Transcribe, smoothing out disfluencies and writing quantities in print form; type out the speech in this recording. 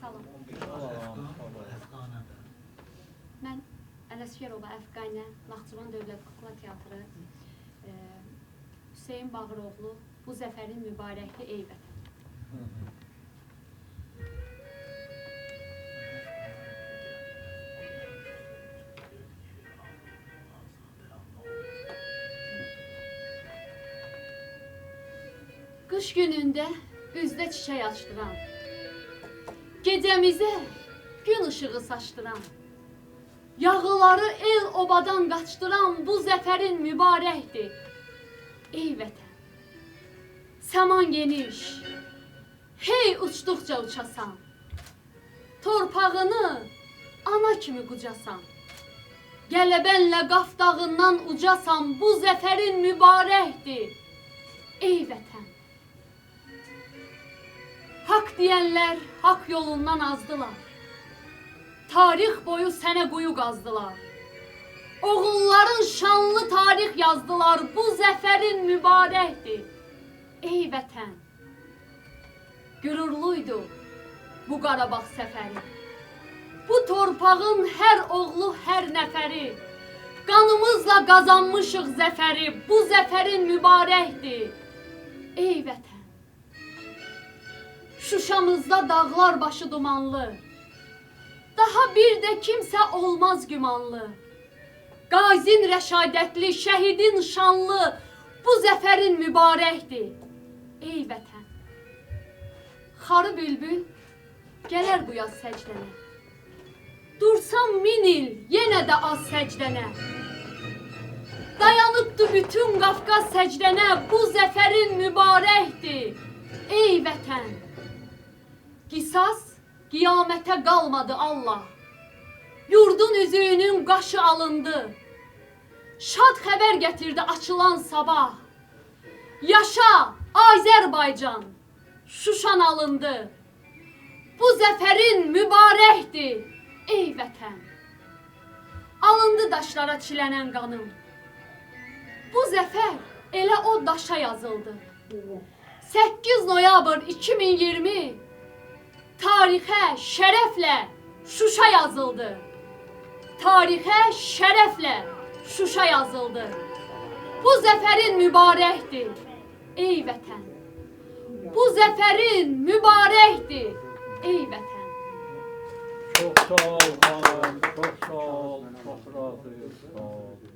Salam. Əfqanə. Mən Ələsgərova Əfqanə, Naxçıvan Dövlət Kukla Teatrı, Hüseyin Bağıroğlu, bu zəfərin mübarəkli ey vətən. Qış günündə üzdə çiçək açdıran, gecəmizə gün ışığı saçdıran, yağıları el obadan qaçdıran bu zəfərin mübarəkdir, ey vətən. Səman geniş, hey uçduqca uçasan, torpağını ana kimi qucasan, qələbənlə Qaf dağından ucasan, bu zəfərin mübarəkdir, ey vətən. Haqq deyənlər haqq yolundan azdılar, tarix boyu sənə quyu qazdılar, oğulların şanlı tarix yazdılar, bu zəfərin mübarəkdir, ey vətən. Qürurluydu bu Qarabağ səfəri, bu torpağın hər oğlu, hər nəfəri, qanımızla qazanmışıq zəfəri, bu zəfərin mübarəkdir, ey vətən. Şuşamızda dağlar başı dumanlı, daha bir də kimsə olmaz gümanlı, qazin rəşadətli, şəhidin şanlı, bu zəfərin mübarəkdir, ey vətən. Xarı bülbül gələr bu yaz səcdənə, dursam 1000 il yenə də az səcdənə, dayanıbdı bütün Qafqaz səcdənə, bu zəfərin mübarəkdir, ey vətən. Qisas qiyamətə qalmadı Allah, yurdun üzüyünün qaşı alındı, şad xəbər gətirdi açılan sabah, yaşa Azərbaycan, Şuşan alındı, bu zəfərin mübarəkdir, ey vətən. Alındı daşlara çilənən qanım, bu zəfər elə o daşa yazıldı. 8 noyabr 2020 tarixə şərəflə Şuşa yazıldı. Tarixə şərəflə Şuşa yazıldı. Bu zəfərin mübarəkdir, ey vətən. Bu zəfərin mübarəkdir, ey vətən. Çox sağ ol, xanım, çox sağ ol, çox razıyıq, sağ ol.